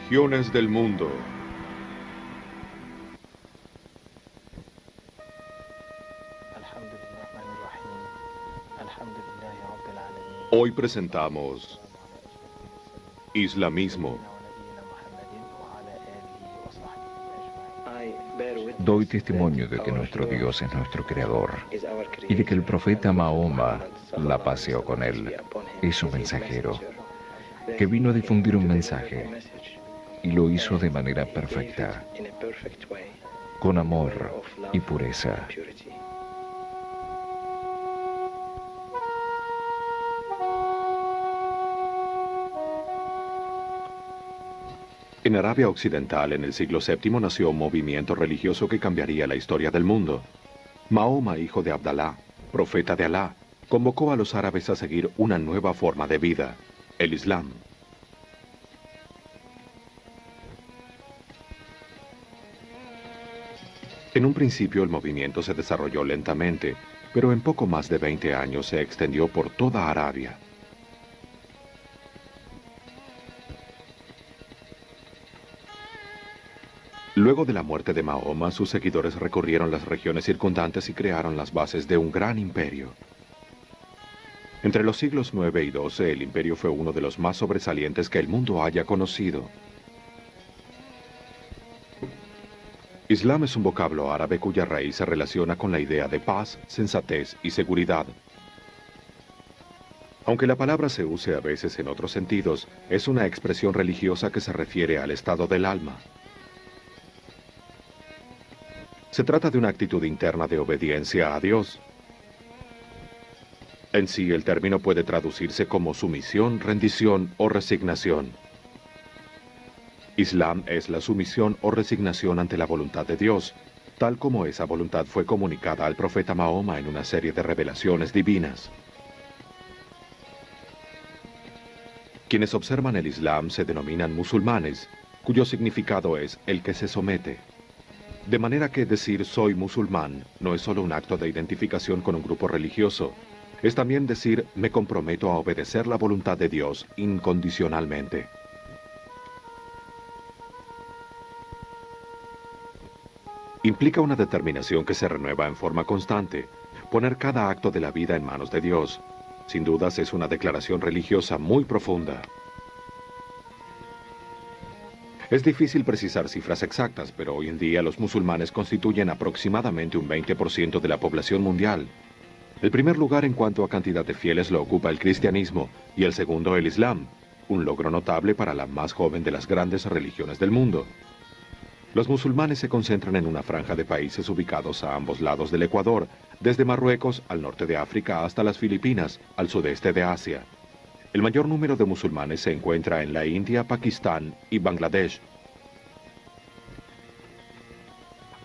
religiones del mundo. Hoy presentamos Islamismo. Doy testimonio de que nuestro Dios es nuestro Creador y de que el profeta Mahoma, la paz sea con él, es su mensajero, que vino a difundir un mensaje y lo hizo de manera perfecta, con amor y pureza. En Arabia Occidental, en el siglo VII, nació un movimiento religioso que cambiaría la historia del mundo. Mahoma, hijo de Abdalá, profeta de Alá, convocó a los árabes a seguir una nueva forma de vida, el Islam. En un principio el movimiento se desarrolló lentamente, pero en poco más de 20 años se extendió por toda Arabia. Luego de la muerte de Mahoma, sus seguidores recorrieron las regiones circundantes y crearon las bases de un gran imperio. Entre los siglos IX y XII, el imperio fue uno de los más sobresalientes que el mundo haya conocido. Islam es un vocablo árabe cuya raíz se relaciona con la idea de paz, sensatez y seguridad. Aunque la palabra se use a veces en otros sentidos, es una expresión religiosa que se refiere al estado del alma. Se trata de una actitud interna de obediencia a Dios. En sí, el término puede traducirse como sumisión, rendición o resignación. Islam es la sumisión o resignación ante la voluntad de Dios, tal como esa voluntad fue comunicada al profeta Mahoma en una serie de revelaciones divinas. Quienes observan el Islam se denominan musulmanes, cuyo significado es el que se somete. De manera que decir soy musulmán no es solo un acto de identificación con un grupo religioso, es también decir me comprometo a obedecer la voluntad de Dios incondicionalmente. Implica una determinación que se renueva en forma constante, poner cada acto de la vida en manos de Dios. Sin dudas es una declaración religiosa muy profunda. Es difícil precisar cifras exactas, pero hoy en día los musulmanes constituyen aproximadamente un 20% de la población mundial. El primer lugar en cuanto a cantidad de fieles lo ocupa el cristianismo y el segundo el Islam, un logro notable para la más joven de las grandes religiones del mundo. Los musulmanes se concentran en una franja de países ubicados a ambos lados del Ecuador, desde Marruecos al norte de África hasta las Filipinas, al sudeste de Asia. El mayor número de musulmanes se encuentra en la India, Pakistán y Bangladesh.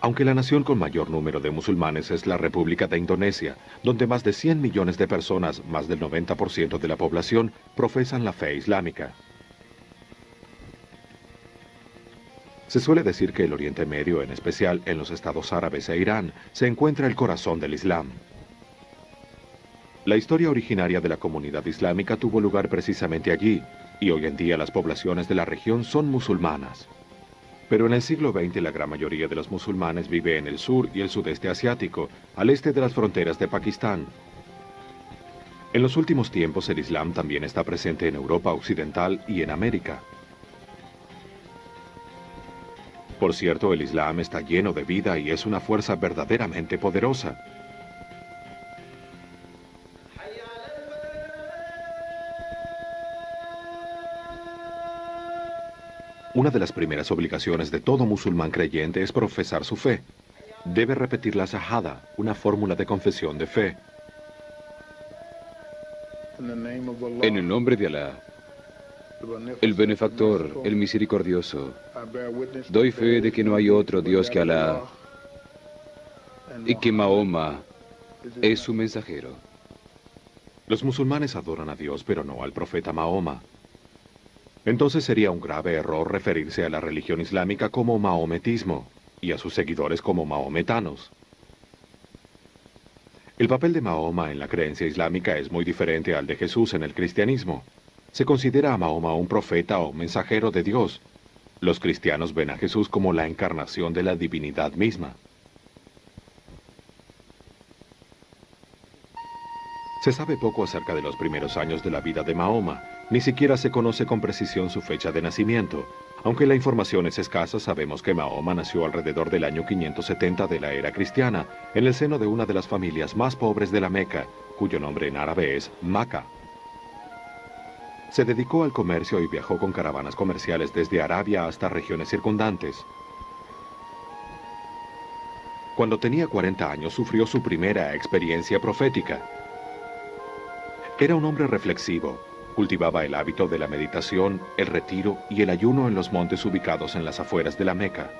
Aunque la nación con mayor número de musulmanes es la República de Indonesia, donde más de 100 millones de personas, más del 90% de la población, profesan la fe islámica. Se suele decir que el Oriente Medio, en especial en los estados árabes e Irán, se encuentra el corazón del Islam. La historia originaria de la comunidad islámica tuvo lugar precisamente allí, y hoy en día las poblaciones de la región son musulmanas. Pero en el siglo XX la gran mayoría de los musulmanes vive en el sur y el sudeste asiático, al este de las fronteras de Pakistán. En los últimos tiempos el Islam también está presente en Europa Occidental y en América. Por cierto, el Islam está lleno de vida y es una fuerza verdaderamente poderosa. Una de las primeras obligaciones de todo musulmán creyente es profesar su fe. Debe repetir la shahada, una fórmula de confesión de fe. En el nombre de Alá, el benefactor, el misericordioso, doy fe de que no hay otro Dios que Alá y que Mahoma es su mensajero. Los musulmanes adoran a Dios, pero no al profeta Mahoma. Entonces sería un grave error referirse a la religión islámica como mahometismo y a sus seguidores como mahometanos. El papel de Mahoma en la creencia islámica es muy diferente al de Jesús en el cristianismo. Se considera a Mahoma un profeta o mensajero de Dios. Los cristianos ven a Jesús como la encarnación de la divinidad misma. Se sabe poco acerca de los primeros años de la vida de Mahoma. Ni siquiera se conoce con precisión su fecha de nacimiento. Aunque la información es escasa, sabemos que Mahoma nació alrededor del año 570 de la era cristiana, en el seno de una de las familias más pobres de la Meca, cuyo nombre en árabe es Maca. Se dedicó al comercio y viajó con caravanas comerciales desde Arabia hasta regiones circundantes. Cuando tenía 40 años, sufrió su primera experiencia profética. Era un hombre reflexivo. Cultivaba el hábito de la meditación, el retiro y el ayuno en los montes ubicados en las afueras de la Meca.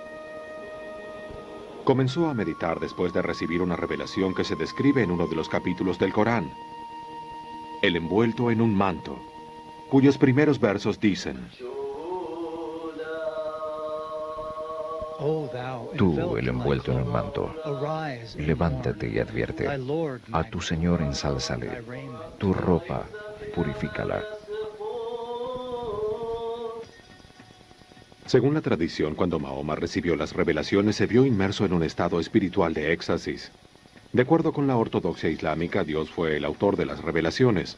Comenzó a meditar después de recibir una revelación que se describe en uno de los capítulos del Corán. El envuelto en un manto, cuyos primeros versos dicen: Tú, el envuelto en un manto, levántate y advierte. A tu Señor ensálzale. Tu ropa, purifícala. Según la tradición, cuando Mahoma recibió las revelaciones, se vio inmerso en un estado espiritual de éxtasis. De acuerdo con la ortodoxia islámica, Dios fue el autor de las revelaciones.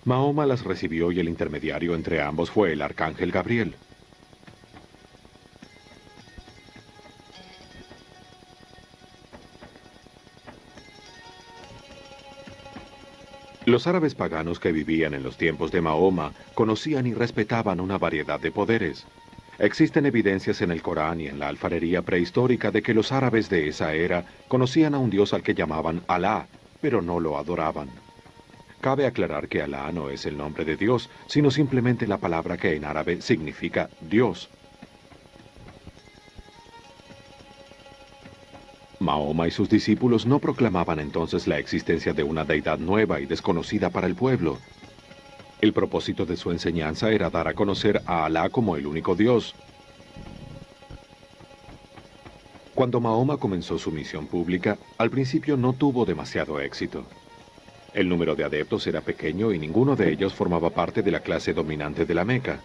Mahoma las recibió y el intermediario entre ambos fue el arcángel Gabriel. Los árabes paganos que vivían en los tiempos de Mahoma conocían y respetaban una variedad de poderes. Existen evidencias en el Corán y en la alfarería prehistórica de que los árabes de esa era conocían a un dios al que llamaban Alá, pero no lo adoraban. Cabe aclarar que Alá no es el nombre de Dios, sino simplemente la palabra que en árabe significa Dios. Mahoma y sus discípulos no proclamaban entonces la existencia de una deidad nueva y desconocida para el pueblo. El propósito de su enseñanza era dar a conocer a Alá como el único Dios. Cuando Mahoma comenzó su misión pública, al principio no tuvo demasiado éxito. El número de adeptos era pequeño y ninguno de ellos formaba parte de la clase dominante de la Meca.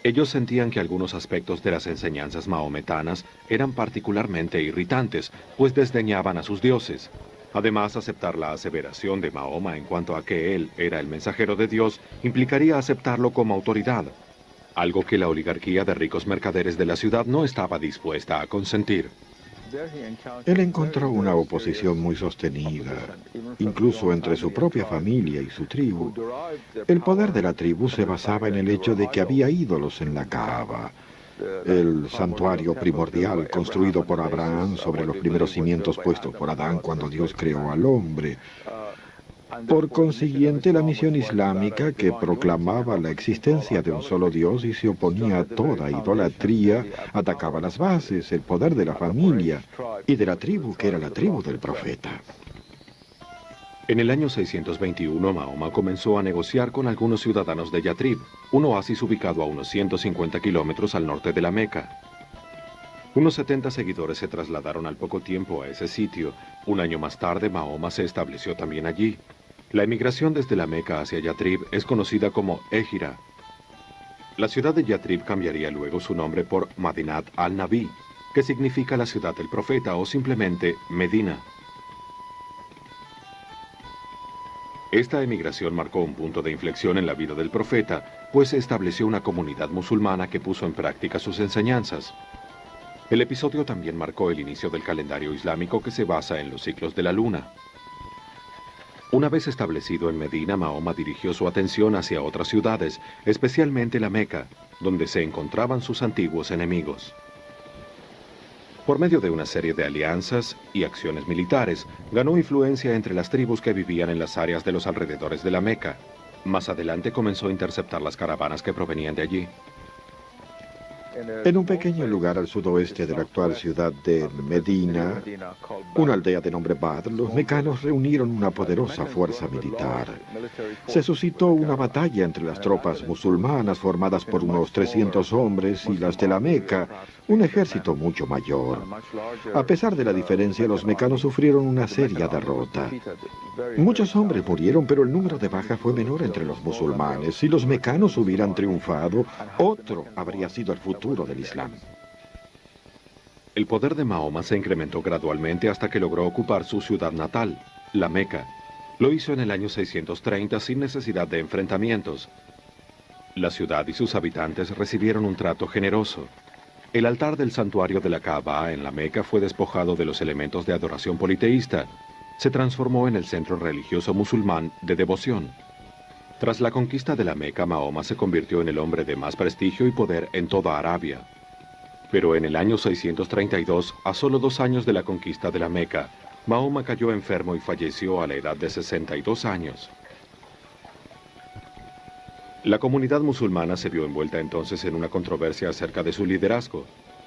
Ellos sentían que algunos aspectos de las enseñanzas mahometanas eran particularmente irritantes, pues desdeñaban a sus dioses. Además, aceptar la aseveración de Mahoma en cuanto a que él era el mensajero de Dios implicaría aceptarlo como autoridad, algo que la oligarquía de ricos mercaderes de la ciudad no estaba dispuesta a consentir. Él encontró una oposición muy sostenida, incluso entre su propia familia y su tribu. El poder de la tribu se basaba en el hecho de que había ídolos en la Kaaba, el santuario primordial construido por Abraham sobre los primeros cimientos puestos por Adán cuando Dios creó al hombre. Por consiguiente, la misión islámica, que proclamaba la existencia de un solo Dios y se oponía a toda idolatría, atacaba las bases, el poder de la familia y de la tribu, que era la tribu del profeta. En el año 621, Mahoma comenzó a negociar con algunos ciudadanos de Yatrib, un oasis ubicado a unos 150 kilómetros al norte de la Meca. Unos 70 seguidores se trasladaron al poco tiempo a ese sitio. Un año más tarde, Mahoma se estableció también allí. La emigración desde la Meca hacia Yatrib es conocida como Égira. La ciudad de Yatrib cambiaría luego su nombre por Madinat al-Nabi, que significa la ciudad del profeta o simplemente Medina. Esta emigración marcó un punto de inflexión en la vida del profeta, pues se estableció una comunidad musulmana que puso en práctica sus enseñanzas. El episodio también marcó el inicio del calendario islámico que se basa en los ciclos de la luna. Una vez establecido en Medina, Mahoma dirigió su atención hacia otras ciudades, especialmente la Meca, donde se encontraban sus antiguos enemigos. Por medio de una serie de alianzas y acciones militares, ganó influencia entre las tribus que vivían en las áreas de los alrededores de la Meca. Más adelante comenzó a interceptar las caravanas que provenían de allí. En un pequeño lugar al sudoeste de la actual ciudad de Medina, una aldea de nombre Badr, los mecanos reunieron una poderosa fuerza militar. Se suscitó una batalla entre las tropas musulmanas formadas por unos 300 hombres y las de la Meca, un ejército mucho mayor. A pesar de la diferencia, los mecanos sufrieron una seria derrota. Muchos hombres murieron, pero el número de bajas fue menor entre los musulmanes. Si los mecanos hubieran triunfado, otro habría sido el futuro del Islam. El poder de Mahoma se incrementó gradualmente hasta que logró ocupar su ciudad natal, la Meca. Lo hizo en el año 630 sin necesidad de enfrentamientos. La ciudad y sus habitantes recibieron un trato generoso. El altar del santuario de la Kaaba en la Meca fue despojado de los elementos de adoración politeísta. Se transformó en el centro religioso musulmán de devoción. Tras la conquista de la Meca, Mahoma se convirtió en el hombre de más prestigio y poder en toda Arabia. Pero en el año 632, a solo 2 años de la conquista de la Meca, Mahoma cayó enfermo y falleció a la edad de 62 años. La comunidad musulmana se vio envuelta entonces en una controversia acerca de su liderazgo.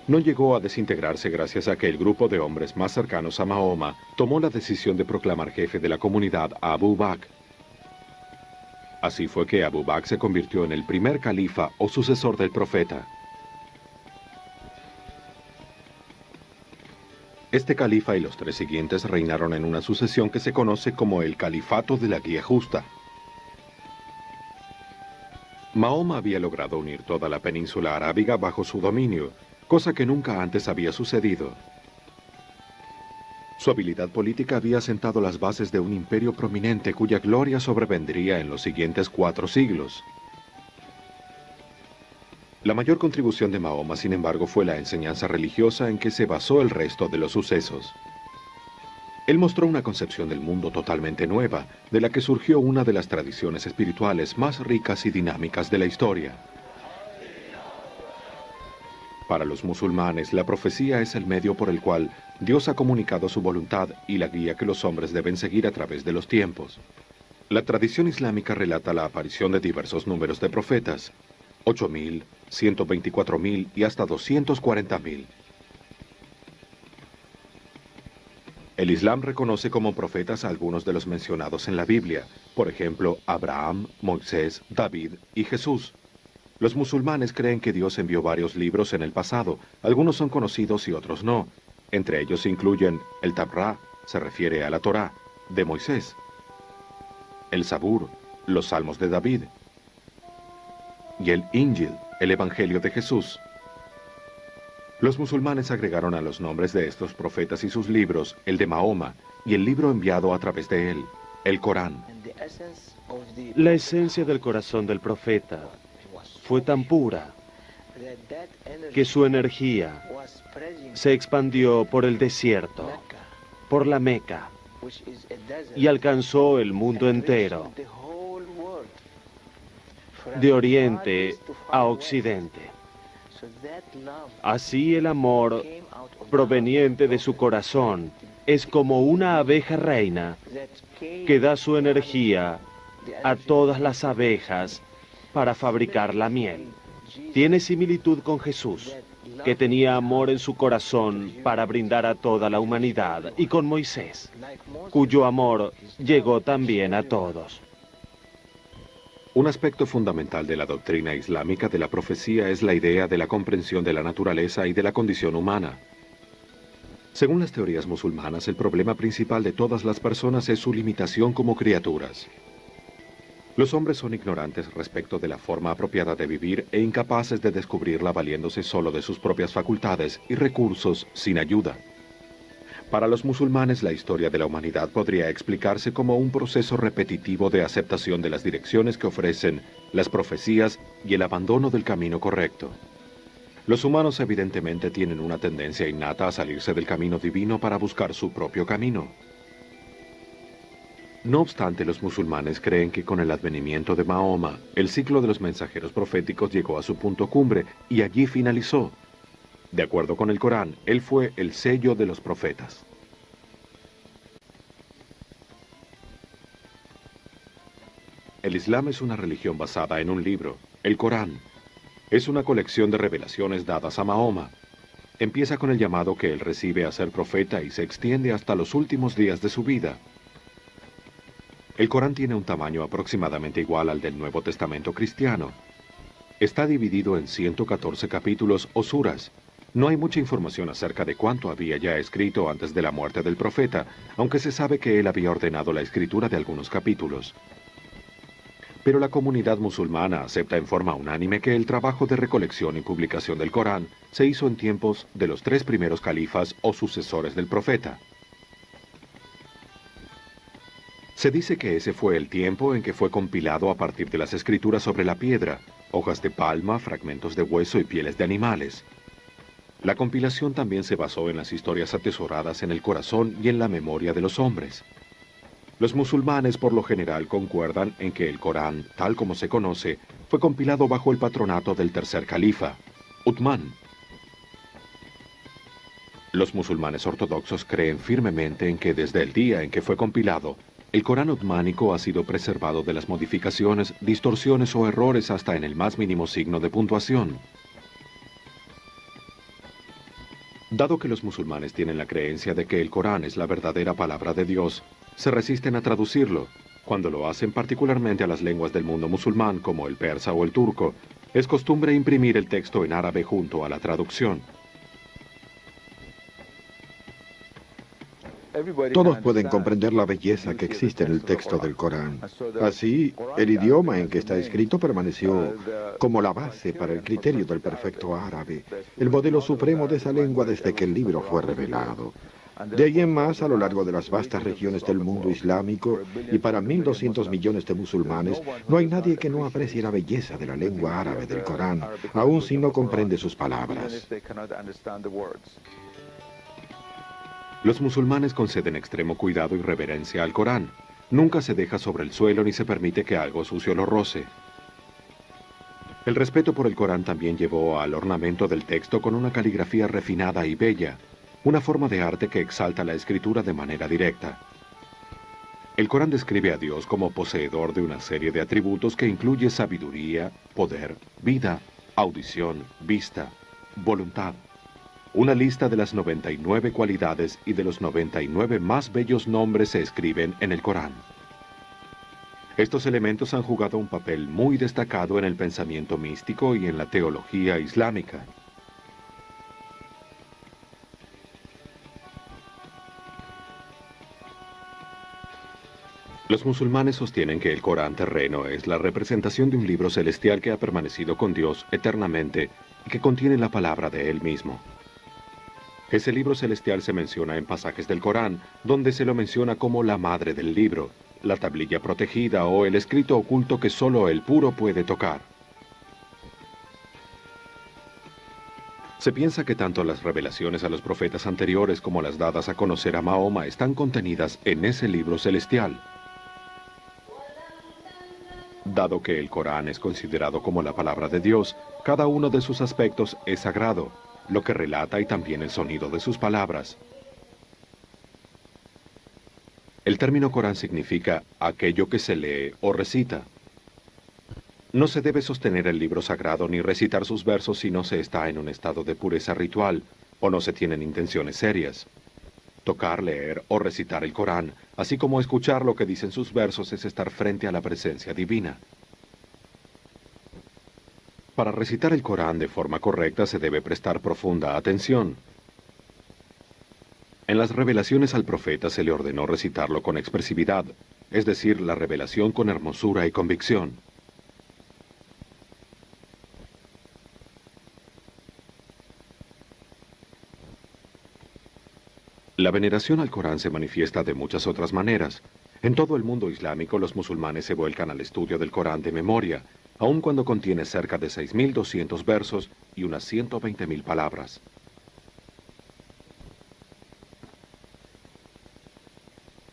No llegó a desintegrarse gracias a que el grupo de hombres más cercanos a Mahoma tomó la decisión de proclamar jefe de la comunidad a Abu Bakr. Así fue que Abu Bakr se convirtió en el primer califa o sucesor del profeta. Este califa y los 3 siguientes reinaron en una sucesión que se conoce como el Califato de la Guía Justa. Mahoma había logrado unir toda la península arábiga bajo su dominio, cosa que nunca antes había sucedido. Su habilidad política había sentado las bases de un imperio prominente cuya gloria sobrevendría en los siguientes 4 siglos. La mayor contribución de Mahoma, sin embargo, fue la enseñanza religiosa en que se basó el resto de los sucesos. Él mostró una concepción del mundo totalmente nueva, de la que surgió una de las tradiciones espirituales más ricas y dinámicas de la historia. Para los musulmanes, la profecía es el medio por el cual Dios ha comunicado su voluntad y la guía que los hombres deben seguir a través de los tiempos. La tradición islámica relata la aparición de diversos números de profetas, 8.000, 124.000 y hasta 240.000. El Islam reconoce como profetas a algunos de los mencionados en la Biblia, por ejemplo, Abraham, Moisés, David y Jesús. Los musulmanes creen que Dios envió varios libros en el pasado, algunos son conocidos y otros no. Entre ellos se incluyen el Tabrá, se refiere a la Torá, de Moisés, el Zabur, los Salmos de David, y el Injil, el Evangelio de Jesús. Los musulmanes agregaron a los nombres de estos profetas y sus libros el de Mahoma y el libro enviado a través de él, el Corán. La esencia del corazón del profeta fue tan pura que su energía se expandió por el desierto, por la Meca, y alcanzó el mundo entero, de oriente a occidente. Así el amor proveniente de su corazón es como una abeja reina que da su energía a todas las abejas para fabricar la miel. Tiene similitud con Jesús, que tenía amor en su corazón para brindar a toda la humanidad, y con Moisés, cuyo amor llegó también a todos. Un aspecto fundamental de la doctrina islámica de la profecía es la idea de la comprensión de la naturaleza y de la condición humana. Según las teorías musulmanas, el problema principal de todas las personas es su limitación como criaturas. Los hombres son ignorantes respecto de la forma apropiada de vivir e incapaces de descubrirla valiéndose solo de sus propias facultades y recursos sin ayuda. Para los musulmanes, la historia de la humanidad podría explicarse como un proceso repetitivo de aceptación de las direcciones que ofrecen las profecías y el abandono del camino correcto. Los humanos evidentemente tienen una tendencia innata a salirse del camino divino para buscar su propio camino. No obstante, los musulmanes creen que con el advenimiento de Mahoma, el ciclo de los mensajeros proféticos llegó a su punto cumbre y allí finalizó. De acuerdo con el Corán, él fue el sello de los profetas. El Islam es una religión basada en un libro, el Corán. Es una colección de revelaciones dadas a Mahoma. Empieza con el llamado que él recibe a ser profeta y se extiende hasta los últimos días de su vida. El Corán tiene un tamaño aproximadamente igual al del Nuevo Testamento cristiano. Está dividido en 114 capítulos o suras. No hay mucha información acerca de cuánto había ya escrito antes de la muerte del profeta, aunque se sabe que él había ordenado la escritura de algunos capítulos. Pero la comunidad musulmana acepta en forma unánime que el trabajo de recolección y publicación del Corán se hizo en tiempos de los 3 primeros califas o sucesores del profeta. Se dice que ese fue el tiempo en que fue compilado a partir de las escrituras sobre la piedra, hojas de palma, fragmentos de hueso y pieles de animales. La compilación también se basó en las historias atesoradas en el corazón y en la memoria de los hombres. Los musulmanes por lo general concuerdan en que el Corán, tal como se conoce, fue compilado bajo el patronato del tercer califa, Uthman. Los musulmanes ortodoxos creen firmemente en que desde el día en que fue compilado, el Corán uthmánico ha sido preservado de las modificaciones, distorsiones o errores hasta en el más mínimo signo de puntuación. Dado que los musulmanes tienen la creencia de que el Corán es la verdadera palabra de Dios, se resisten a traducirlo. Cuando lo hacen particularmente a las lenguas del mundo musulmán como el persa o el turco, es costumbre imprimir el texto en árabe junto a la traducción. Todos pueden comprender la belleza que existe en el texto del Corán. Así, el idioma en que está escrito permaneció como la base para el criterio del perfecto árabe, el modelo supremo de esa lengua desde que el libro fue revelado. De ahí en más, a lo largo de las vastas regiones del mundo islámico y para 1.200 millones de musulmanes, no hay nadie que no aprecie la belleza de la lengua árabe del Corán, aun si no comprende sus palabras. Los musulmanes conceden extremo cuidado y reverencia al Corán. Nunca se deja sobre el suelo ni se permite que algo sucio lo roce. El respeto por el Corán también llevó al ornamento del texto con una caligrafía refinada y bella, una forma de arte que exalta la escritura de manera directa. El Corán describe a Dios como poseedor de una serie de atributos que incluye sabiduría, poder, vida, audición, vista, voluntad. Una lista de las 99 cualidades y de los 99 más bellos nombres se escriben en el Corán. Estos elementos han jugado un papel muy destacado en el pensamiento místico y en la teología islámica. Los musulmanes sostienen que el Corán terreno es la representación de un libro celestial que ha permanecido con Dios eternamente y que contiene la palabra de Él mismo. Ese libro celestial se menciona en pasajes del Corán, donde se lo menciona como la madre del libro, la tablilla protegida o el escrito oculto que solo el puro puede tocar. Se piensa que tanto las revelaciones a los profetas anteriores como las dadas a conocer a Mahoma están contenidas en ese libro celestial. Dado que el Corán es considerado como la palabra de Dios, cada uno de sus aspectos es sagrado, lo que relata y también el sonido de sus palabras. El término Corán significa aquello que se lee o recita. No se debe sostener el libro sagrado ni recitar sus versos si no se está en un estado de pureza ritual o no se tienen intenciones serias. Tocar, leer o recitar el Corán, así como escuchar lo que dicen sus versos, es estar frente a la presencia divina. Para recitar el Corán de forma correcta se debe prestar profunda atención. En las revelaciones al profeta se le ordenó recitarlo con expresividad, es decir, la revelación con hermosura y convicción. La veneración al Corán se manifiesta de muchas otras maneras. En todo el mundo islámico los musulmanes se vuelcan al estudio del Corán de memoria, aun cuando contiene cerca de 6.200 versos y unas 120.000 palabras.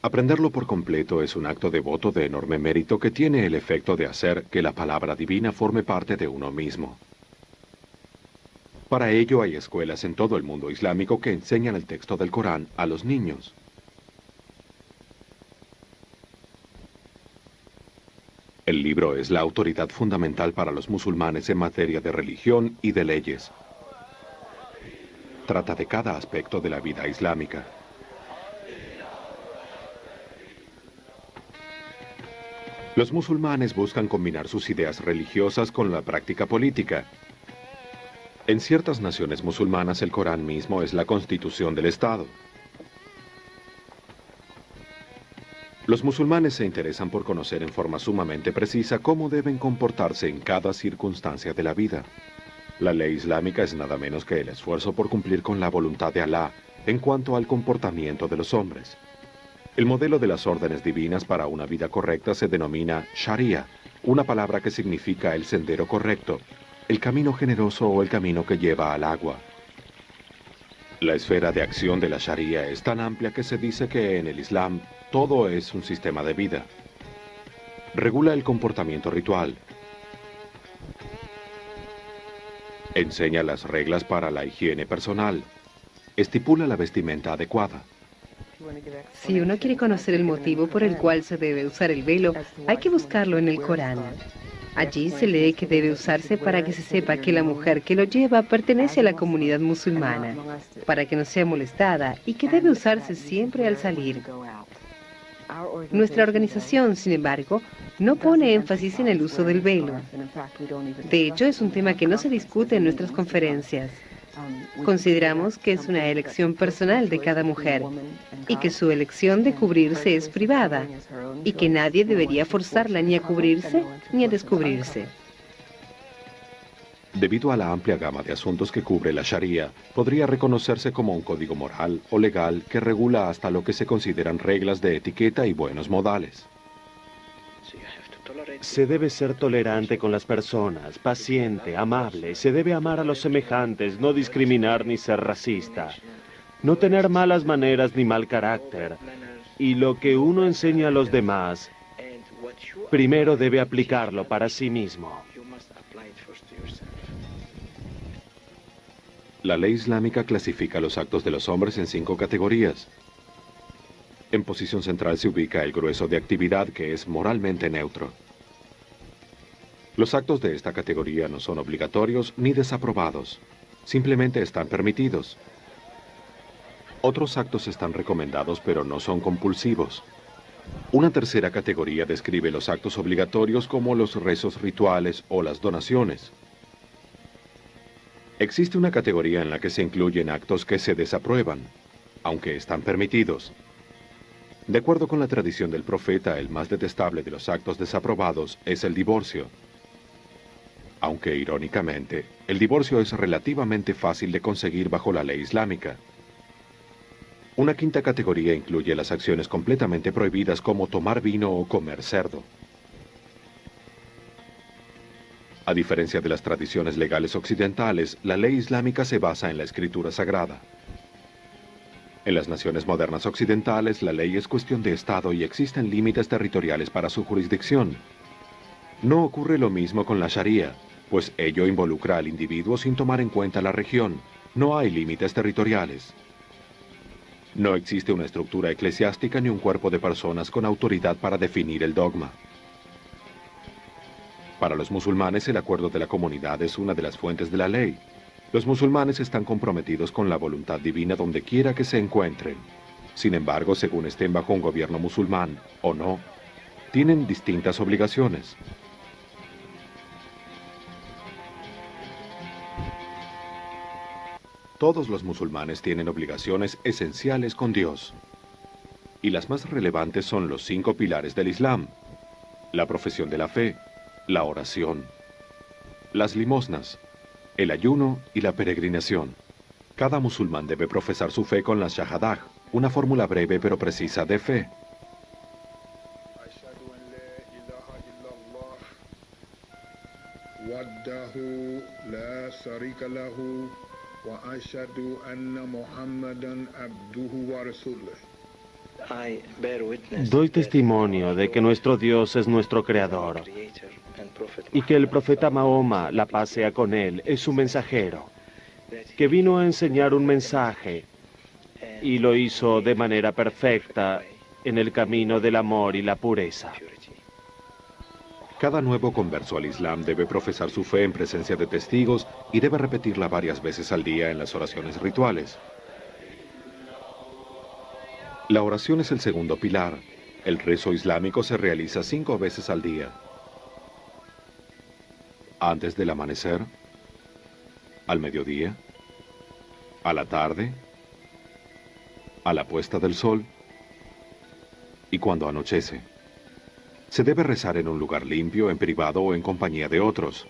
Aprenderlo por completo es un acto devoto de enorme mérito que tiene el efecto de hacer que la palabra divina forme parte de uno mismo. Para ello hay escuelas en todo el mundo islámico que enseñan el texto del Corán a los niños. El libro es la autoridad fundamental para los musulmanes en materia de religión y de leyes. Trata de cada aspecto de la vida islámica. Los musulmanes buscan combinar sus ideas religiosas con la práctica política. En ciertas naciones musulmanas el Corán mismo es la constitución del Estado. Los musulmanes se interesan por conocer en forma sumamente precisa cómo deben comportarse en cada circunstancia de la vida. La ley islámica es nada menos que el esfuerzo por cumplir con la voluntad de Alá en cuanto al comportamiento de los hombres. El modelo de las órdenes divinas para una vida correcta se denomina Sharia, una palabra que significa el sendero correcto, el camino generoso o el camino que lleva al agua. La esfera de acción de la Sharia es tan amplia que se dice que en el Islam todo es un sistema de vida. Regula el comportamiento ritual. Enseña las reglas para la higiene personal. Estipula la vestimenta adecuada. Si uno quiere conocer el motivo por el cual se debe usar el velo, hay que buscarlo en el Corán. Allí se lee que debe usarse para que se sepa que la mujer que lo lleva pertenece a la comunidad musulmana, para que no sea molestada y que debe usarse siempre al salir. Nuestra organización, sin embargo, no pone énfasis en el uso del velo. De hecho, es un tema que no se discute en nuestras conferencias. Consideramos que es una elección personal de cada mujer y que su elección de cubrirse es privada y que nadie debería forzarla ni a cubrirse ni a descubrirse. Debido a la amplia gama de asuntos que cubre la Sharia, podría reconocerse como un código moral o legal que regula hasta lo que se consideran reglas de etiqueta y buenos modales. Se debe ser tolerante con las personas, paciente, amable, se debe amar a los semejantes, no discriminar ni ser racista, no tener malas maneras ni mal carácter, y lo que uno enseña a los demás, primero debe aplicarlo para sí mismo. La ley islámica clasifica los actos de los hombres en 5 categorías. En posición central se ubica el grueso de actividad que es moralmente neutro. Los actos de esta categoría no son obligatorios ni desaprobados, simplemente están permitidos. Otros actos están recomendados pero no son compulsivos. Una tercera categoría describe los actos obligatorios como los rezos rituales o las donaciones. Existe una categoría en la que se incluyen actos que se desaprueban, aunque están permitidos. De acuerdo con la tradición del profeta, el más detestable de los actos desaprobados es el divorcio. Aunque, irónicamente, el divorcio es relativamente fácil de conseguir bajo la ley islámica. Una quinta categoría incluye las acciones completamente prohibidas como tomar vino o comer cerdo. A diferencia de las tradiciones legales occidentales, la ley islámica se basa en la escritura sagrada. En las naciones modernas occidentales, la ley es cuestión de Estado y existen límites territoriales para su jurisdicción. No ocurre lo mismo con la Sharia, pues ello involucra al individuo sin tomar en cuenta la región. No hay límites territoriales. No existe una estructura eclesiástica ni un cuerpo de personas con autoridad para definir el dogma. Para los musulmanes, el acuerdo de la comunidad es una de las fuentes de la ley. Los musulmanes están comprometidos con la voluntad divina donde quiera que se encuentren. Sin embargo, según estén bajo un gobierno musulmán o no, tienen distintas obligaciones. Todos los musulmanes tienen obligaciones esenciales con Dios. Y las más relevantes son los 5 pilares del Islam: la profesión de la fe, la oración, las limosnas, el ayuno y la peregrinación. Cada musulmán debe profesar su fe con la shahadah, una fórmula breve pero precisa de fe. Doy testimonio de que nuestro Dios es nuestro Creador y que el profeta Mahoma, la paz sea con él, es su mensajero, que vino a enseñar un mensaje y lo hizo de manera perfecta en el camino del amor y la pureza. Cada nuevo converso al Islam debe profesar su fe en presencia de testigos y debe repetirla varias veces al día en las oraciones rituales. La oración es el segundo pilar. El rezo islámico se realiza 5 veces al día. Antes del amanecer, al mediodía, a la tarde, a la puesta del sol y cuando anochece. Se debe rezar en un lugar limpio, en privado o en compañía de otros.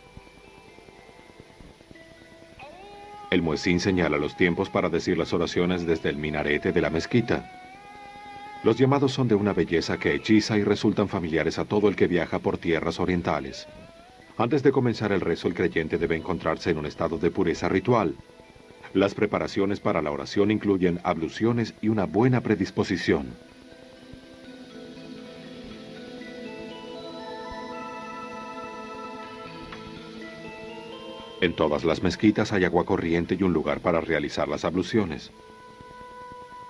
El muezín señala los tiempos para decir las oraciones desde el minarete de la mezquita. Los llamados son de una belleza que hechiza y resultan familiares a todo el que viaja por tierras orientales. Antes de comenzar el rezo, el creyente debe encontrarse en un estado de pureza ritual. Las preparaciones para la oración incluyen abluciones y una buena predisposición. En todas las mezquitas hay agua corriente y un lugar para realizar las abluciones.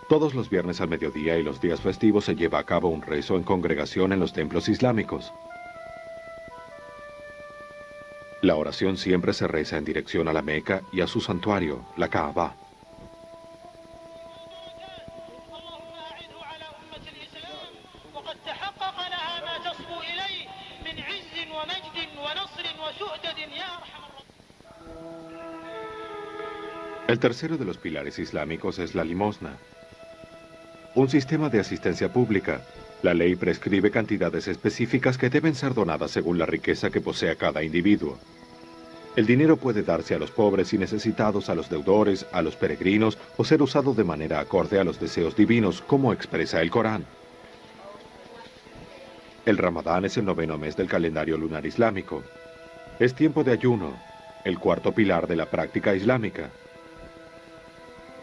Todos los viernes al mediodía y los días festivos se lleva a cabo un rezo en congregación en los templos islámicos. La oración siempre se reza en dirección a la Meca y a su santuario, la Kaaba. El tercero de los pilares islámicos es la limosna. Un sistema de asistencia pública. La ley prescribe cantidades específicas que deben ser donadas según la riqueza que posea cada individuo. El dinero puede darse a los pobres y necesitados, a los deudores, a los peregrinos, o ser usado de manera acorde a los deseos divinos, como expresa el Corán. El Ramadán es el 9º mes del calendario lunar islámico. Es tiempo de ayuno, el cuarto pilar de la práctica islámica.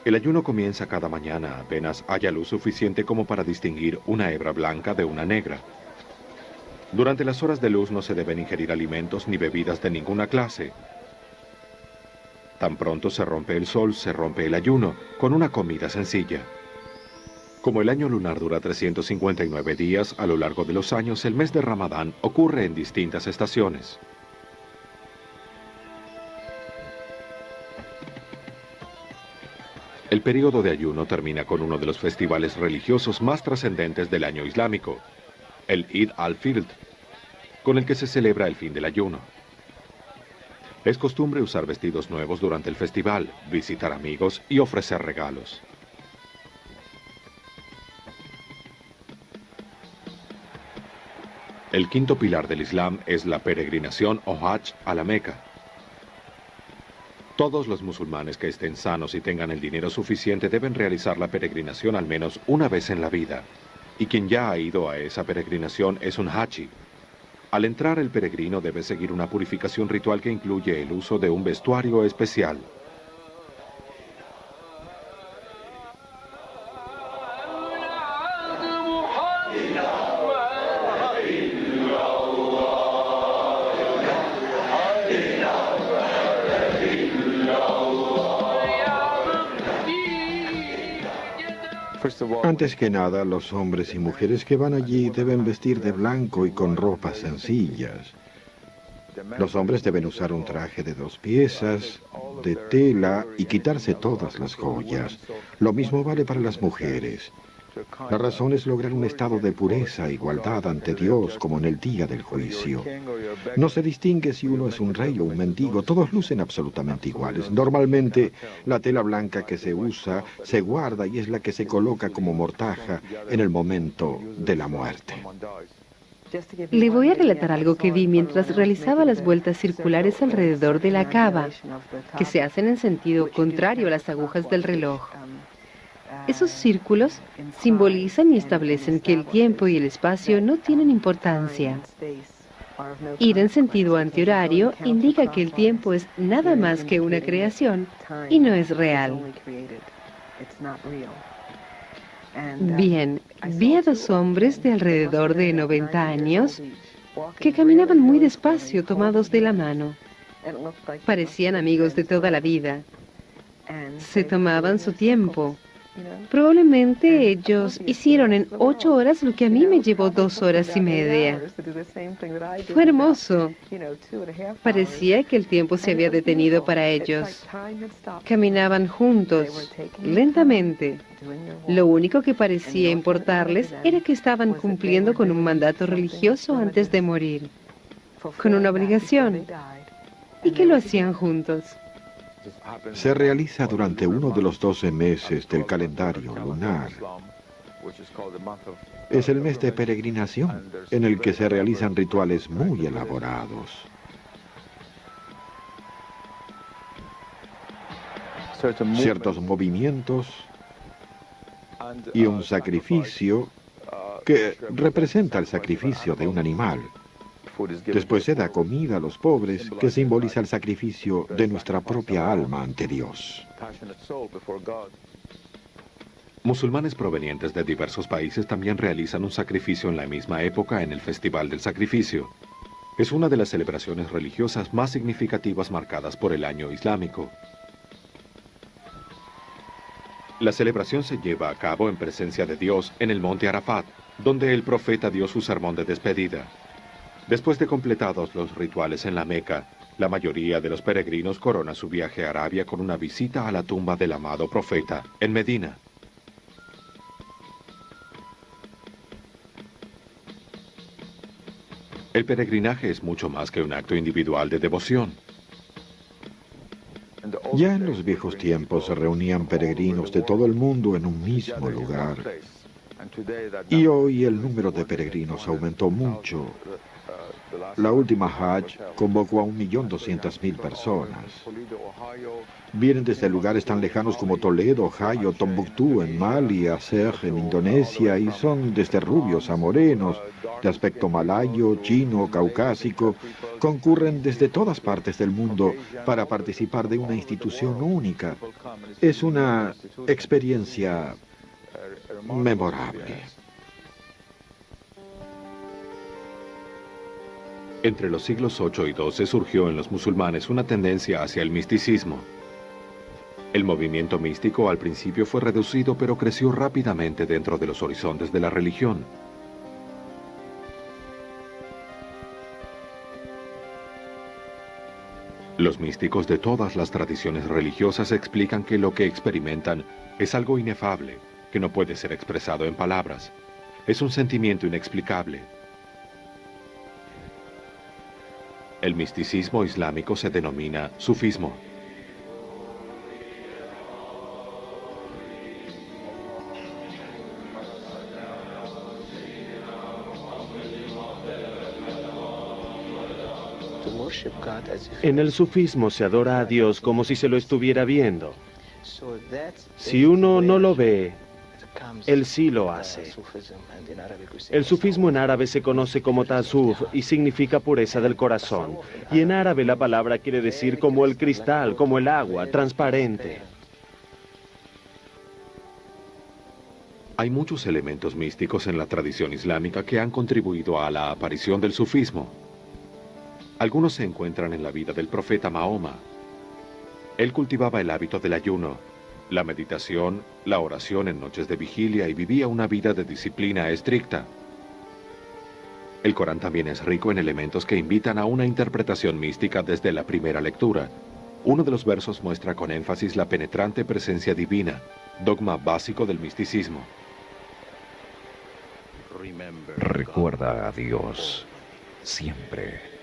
El ayuno comienza cada mañana apenas haya luz suficiente como para distinguir una hebra blanca de una negra. Durante las horas de luz no se deben ingerir alimentos ni bebidas de ninguna clase. Tan pronto se rompe el sol, se rompe el ayuno, con una comida sencilla. Como el año lunar dura 359 días, a lo largo de los años, el mes de Ramadán ocurre en distintas estaciones. El período de ayuno termina con uno de los festivales religiosos más trascendentes del año islámico, el Eid al-Fitr, con el que se celebra el fin del ayuno. Es costumbre usar vestidos nuevos durante el festival, visitar amigos y ofrecer regalos. El quinto pilar del Islam es la peregrinación o Hajj a la Meca. Todos los musulmanes que estén sanos y tengan el dinero suficiente deben realizar la peregrinación al menos una vez en la vida. Y quien ya ha ido a esa peregrinación es un haji. Al entrar, el peregrino debe seguir una purificación ritual que incluye el uso de un vestuario especial. Antes que nada, los hombres y mujeres que van allí deben vestir de blanco y con ropas sencillas. Los hombres deben usar un traje de 2 piezas, de tela y quitarse todas las joyas. Lo mismo vale para las mujeres. La razón es lograr un estado de pureza e igualdad ante Dios como en el día del juicio. No se distingue si uno es un rey o un mendigo, todos lucen absolutamente iguales. Normalmente la tela blanca que se usa se guarda y es la que se coloca como mortaja en el momento de la muerte. Le voy a relatar algo que vi mientras realizaba las vueltas circulares alrededor de la Kaaba, que se hacen en sentido contrario a las agujas del reloj. Esos círculos simbolizan y establecen que el tiempo y el espacio no tienen importancia. Ir en sentido antihorario indica que el tiempo es nada más que una creación y no es real. Bien, vi a 2 hombres de alrededor de 90 años que caminaban muy despacio tomados de la mano. Parecían amigos de toda la vida. Se tomaban su tiempo. Probablemente ellos hicieron en 8 horas lo que a mí me llevó 2 horas y media. Fue hermoso. Parecía que el tiempo se había detenido para ellos. Caminaban juntos, lentamente. Lo único que parecía importarles era que estaban cumpliendo con un mandato religioso antes de morir, con una obligación, y que lo hacían juntos. se realiza durante uno de los 12 meses del calendario lunar. Es el mes de peregrinación, en el que se realizan rituales muy elaborados. Ciertos movimientos y un sacrificio que representa el sacrificio de un animal. Después se da comida a los pobres, que simboliza el sacrificio de nuestra propia alma ante Dios. Musulmanes provenientes de diversos países también realizan un sacrificio en la misma época en el Festival del Sacrificio. Es una de las celebraciones religiosas más significativas marcadas por el año islámico. La celebración se lleva a cabo en presencia de Dios en el monte Arafat, donde el profeta dio su sermón de despedida. Después de completados los rituales en la Meca, la mayoría de los peregrinos corona su viaje a Arabia con una visita a la tumba del amado profeta, en Medina. El peregrinaje es mucho más que un acto individual de devoción. Ya en los viejos tiempos se reunían peregrinos de todo el mundo en un mismo lugar. Y hoy el número de peregrinos aumentó mucho. La última Hajj convocó a 1.200.000 personas. Vienen desde lugares tan lejanos como Toledo, Ohio, Tombuctú en Mali, Aceh en Indonesia, y son desde rubios a morenos, de aspecto malayo, chino, caucásico. Concurren desde todas partes del mundo para participar de una institución única. Es una experiencia memorable. Entre los siglos 8 y 12 surgió en los musulmanes una tendencia hacia el misticismo. El movimiento místico al principio fue reducido, pero creció rápidamente dentro de los horizontes de la religión. Los místicos de todas las tradiciones religiosas explican que lo que experimentan es algo inefable, que no puede ser expresado en palabras. Es un sentimiento inexplicable. El misticismo islámico se denomina sufismo. En el sufismo se adora a Dios como si se lo estuviera viendo. Si uno no lo ve, Él sí lo hace. El sufismo en árabe se conoce como tasuf y significa pureza del corazón. Y en árabe la palabra quiere decir como el cristal, como el agua, transparente. Hay muchos elementos místicos en la tradición islámica que han contribuido a la aparición del sufismo. Algunos se encuentran en la vida del profeta Mahoma. Él cultivaba el hábito del ayuno, la meditación, la oración en noches de vigilia y vivía una vida de disciplina estricta. El Corán también es rico en elementos que invitan a una interpretación mística desde la primera lectura. Uno de los versos muestra con énfasis la penetrante presencia divina, dogma básico del misticismo. Recuerda a Dios siempre.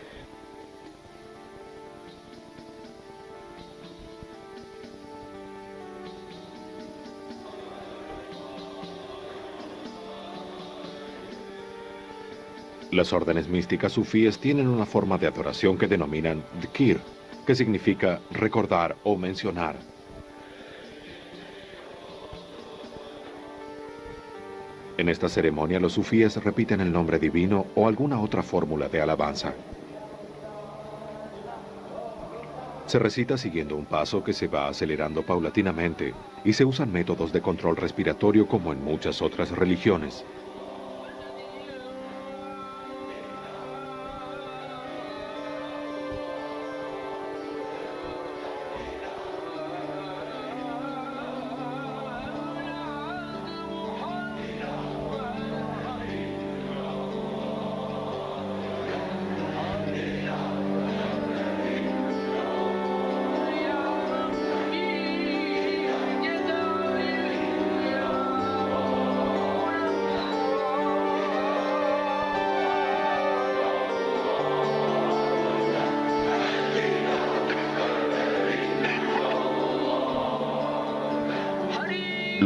Las órdenes místicas sufíes tienen una forma de adoración que denominan dhikr, que significa recordar o mencionar. En esta ceremonia los sufíes repiten el nombre divino o alguna otra fórmula de alabanza. Se recita siguiendo un paso que se va acelerando paulatinamente y se usan métodos de control respiratorio como en muchas otras religiones.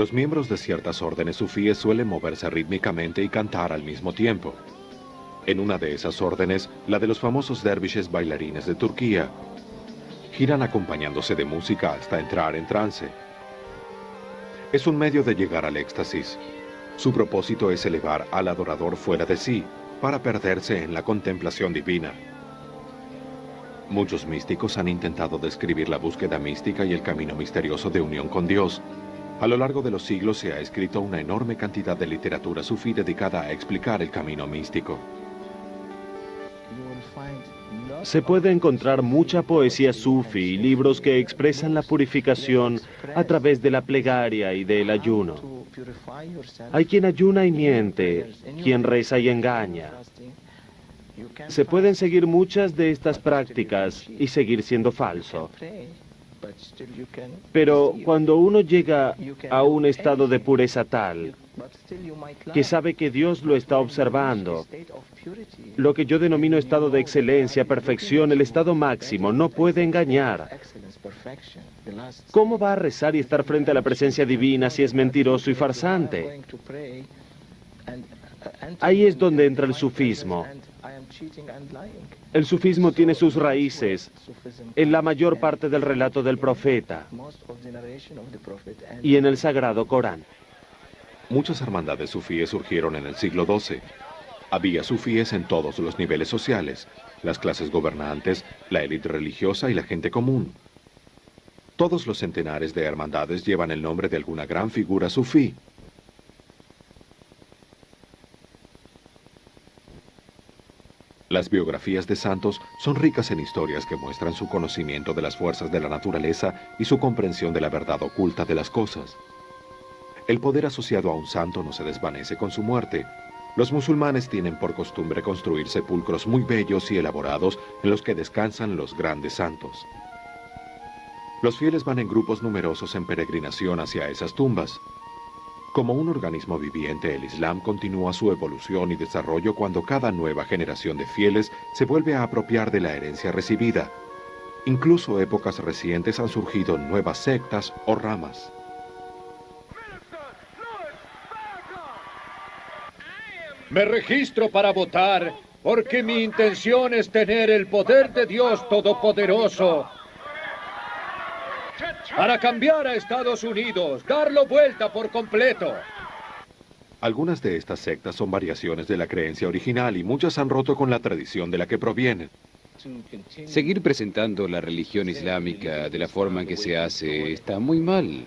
Los miembros de ciertas órdenes sufíes suelen moverse rítmicamente y cantar al mismo tiempo. En una de esas órdenes, la de los famosos dervishes bailarines de Turquía, giran acompañándose de música hasta entrar en trance. Es un medio de llegar al éxtasis. Su propósito es elevar al adorador fuera de sí, para perderse en la contemplación divina. Muchos místicos han intentado describir la búsqueda mística y el camino misterioso de unión con Dios. A lo largo de los siglos se ha escrito una enorme cantidad de literatura sufí dedicada a explicar el camino místico. Se puede encontrar mucha poesía sufí y libros que expresan la purificación a través de la plegaria y del ayuno. Hay quien ayuna y miente, quien reza y engaña. Se pueden seguir muchas de estas prácticas y seguir siendo falso. Pero cuando uno llega a un estado de pureza tal que sabe que Dios lo está observando, lo que yo denomino estado de excelencia, perfección, el estado máximo, no puede engañar. ¿Cómo va a rezar y estar frente a la presencia divina si es mentiroso y farsante? Ahí es donde entra el sufismo. El sufismo tiene sus raíces en la mayor parte del relato del profeta y en el sagrado Corán. Muchas hermandades sufíes surgieron en el siglo XII. Había sufíes en todos los niveles sociales, las clases gobernantes, la élite religiosa y la gente común. Todos los centenares de hermandades llevan el nombre de alguna gran figura sufí. Las biografías de santos son ricas en historias que muestran su conocimiento de las fuerzas de la naturaleza y su comprensión de la verdad oculta de las cosas. El poder asociado a un santo no se desvanece con su muerte. Los musulmanes tienen por costumbre construir sepulcros muy bellos y elaborados en los que descansan los grandes santos. Los fieles van en grupos numerosos en peregrinación hacia esas tumbas. Como un organismo viviente, el Islam continúa su evolución y desarrollo cuando cada nueva generación de fieles se vuelve a apropiar de la herencia recibida. Incluso épocas recientes han surgido nuevas sectas o ramas. Me registro para votar porque mi intención es tener el poder de Dios Todopoderoso para cambiar a Estados Unidos, darlo vuelta por completo. Algunas de estas sectas son variaciones de la creencia original y muchas han roto con la tradición de la que provienen. Seguir presentando la religión islámica de la forma en que se hace está muy mal.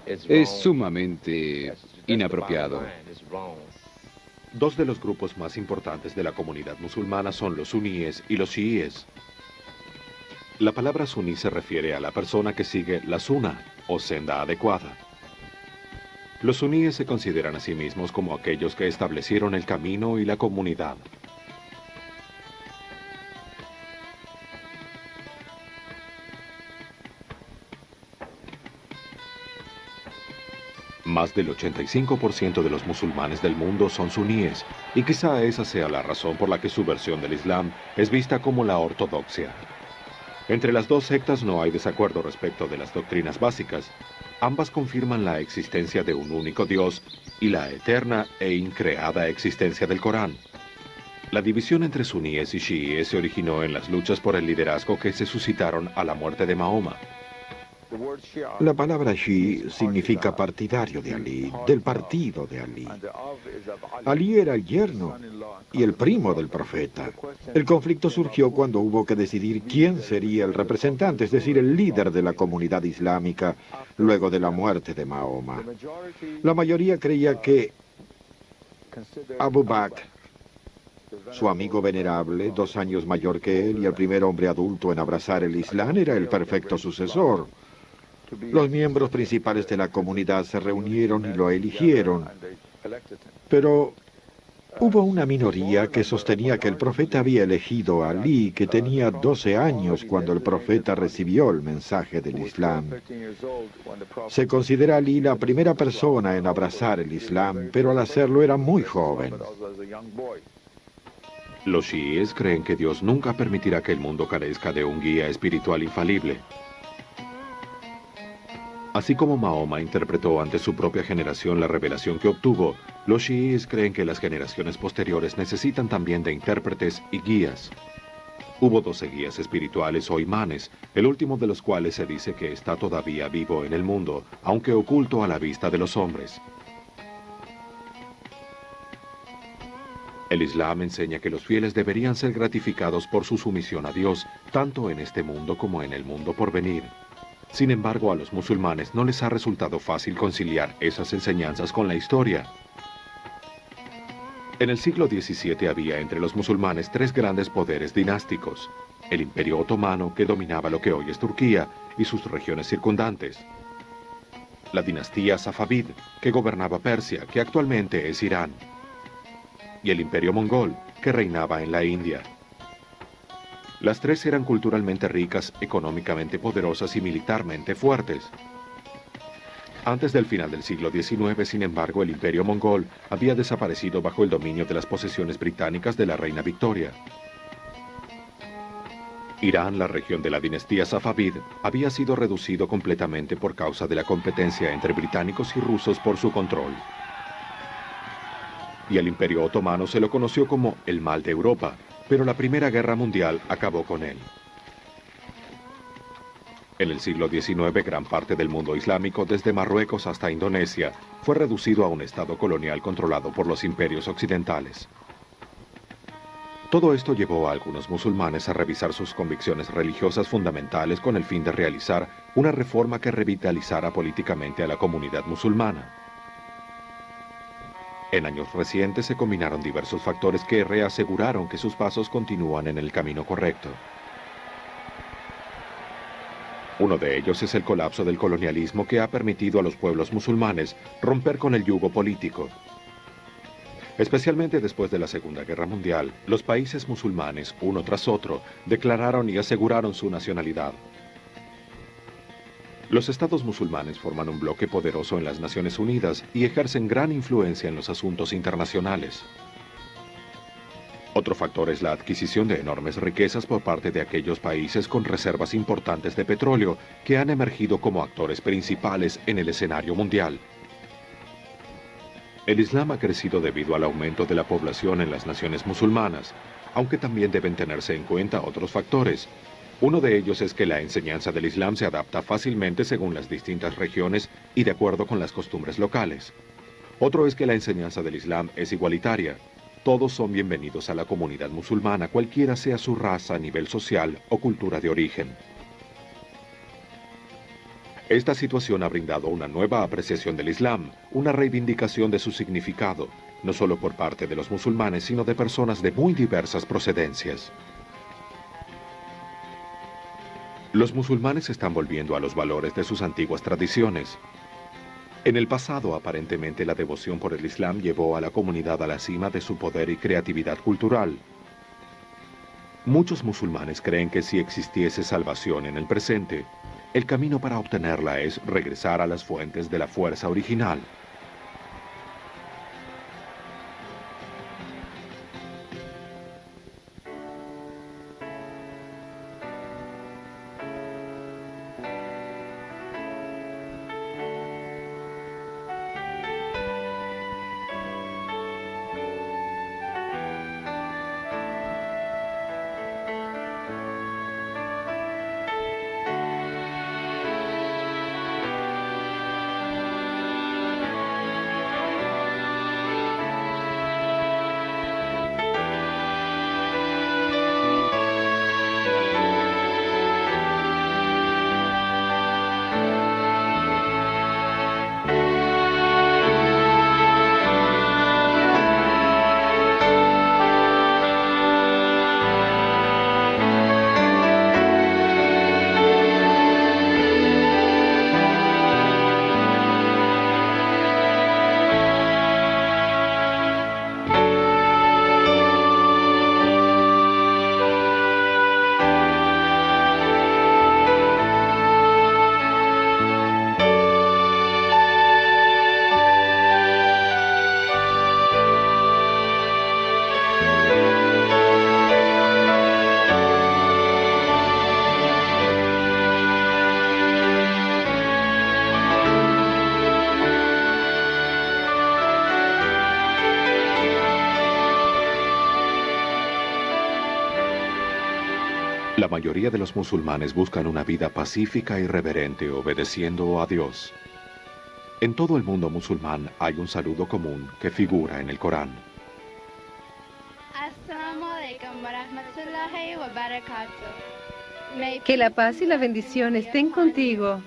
Es sumamente inapropiado. Dos de los grupos más importantes de la comunidad musulmana son los suníes y los chiíes. La palabra suní se refiere a la persona que sigue la sunna, o senda adecuada. Los suníes se consideran a sí mismos como aquellos que establecieron el camino y la comunidad. Más del 85% de los musulmanes del mundo son suníes, y quizá esa sea la razón por la que su versión del Islam es vista como la ortodoxia. Entre las dos sectas no hay desacuerdo respecto de las doctrinas básicas. Ambas confirman la existencia de un único Dios y la eterna e increada existencia del Corán. La división entre suníes y chiíes se originó en las luchas por el liderazgo que se suscitaron a la muerte de Mahoma. La palabra Shi significa partidario de Ali, del partido de Ali. Ali era el yerno y el primo del profeta. El conflicto surgió cuando hubo que decidir quién sería el representante, es decir, el líder de la comunidad islámica, luego de la muerte de Mahoma. La mayoría creía que Abu Bakr, su amigo venerable, 2 años mayor que él y el primer hombre adulto en abrazar el Islam, era el perfecto sucesor. Los miembros principales de la comunidad se reunieron y lo eligieron, pero hubo una minoría que sostenía que el profeta había elegido a Ali, que tenía 12 años cuando el profeta recibió el mensaje del Islam. Se considera a Ali la primera persona en abrazar el Islam, pero al hacerlo era muy joven. Los chiíes creen que Dios nunca permitirá que el mundo carezca de un guía espiritual infalible. Así como Mahoma interpretó ante su propia generación la revelación que obtuvo, los chiíes creen que las generaciones posteriores necesitan también de intérpretes y guías. Hubo 12 guías espirituales o imanes, el último de los cuales se dice que está todavía vivo en el mundo, aunque oculto a la vista de los hombres. El Islam enseña que los fieles deberían ser gratificados por su sumisión a Dios, tanto en este mundo como en el mundo por venir. Sin embargo, a los musulmanes no les ha resultado fácil conciliar esas enseñanzas con la historia. En el siglo XVII había entre los musulmanes 3 grandes poderes dinásticos: el Imperio Otomano, que dominaba lo que hoy es Turquía y sus regiones circundantes; la dinastía Safavid, que gobernaba Persia, que actualmente es Irán; y el Imperio Mongol, que reinaba en la India. Las 3 eran culturalmente ricas, económicamente poderosas y militarmente fuertes. Antes del final del siglo XIX, sin embargo, el Imperio Mongol había desaparecido bajo el dominio de las posesiones británicas de la reina Victoria. Irán, la región de la dinastía Safavid, había sido reducido completamente por causa de la competencia entre británicos y rusos por su control. Y al Imperio Otomano se lo conoció como el mal de Europa, pero la Primera Guerra Mundial acabó con él. En el siglo XIX, gran parte del mundo islámico, desde Marruecos hasta Indonesia, fue reducido a un estado colonial controlado por los imperios occidentales. Todo esto llevó a algunos musulmanes a revisar sus convicciones religiosas fundamentales con el fin de realizar una reforma que revitalizara políticamente a la comunidad musulmana. En años recientes se combinaron diversos factores que reaseguraron que sus pasos continúan en el camino correcto. Uno de ellos es el colapso del colonialismo, que ha permitido a los pueblos musulmanes romper con el yugo político. Especialmente después de la Segunda Guerra Mundial, los países musulmanes, uno tras otro, declararon y aseguraron su nacionalidad. Los estados musulmanes forman un bloque poderoso en las Naciones Unidas y ejercen gran influencia en los asuntos internacionales. Otro factor es la adquisición de enormes riquezas por parte de aquellos países con reservas importantes de petróleo que han emergido como actores principales en el escenario mundial. El Islam ha crecido debido al aumento de la población en las naciones musulmanas, aunque también deben tenerse en cuenta otros factores. Uno de ellos es que la enseñanza del Islam se adapta fácilmente según las distintas regiones y de acuerdo con las costumbres locales. Otro es que la enseñanza del Islam es igualitaria. Todos son bienvenidos a la comunidad musulmana, cualquiera sea su raza, nivel social o cultura de origen. Esta situación ha brindado una nueva apreciación del Islam, una reivindicación de su significado, no solo por parte de los musulmanes, sino de personas de muy diversas procedencias. Los musulmanes están volviendo a los valores de sus antiguas tradiciones. En el pasado, aparentemente, la devoción por el Islam llevó a la comunidad a la cima de su poder y creatividad cultural. Muchos musulmanes creen que si existiese salvación en el presente, el camino para obtenerla es regresar a las fuentes de la fuerza original. La mayoría de los musulmanes buscan una vida pacífica y reverente, obedeciendo a Dios. En todo el mundo musulmán hay un saludo común que figura en el Corán. Que la paz y la bendición estén contigo.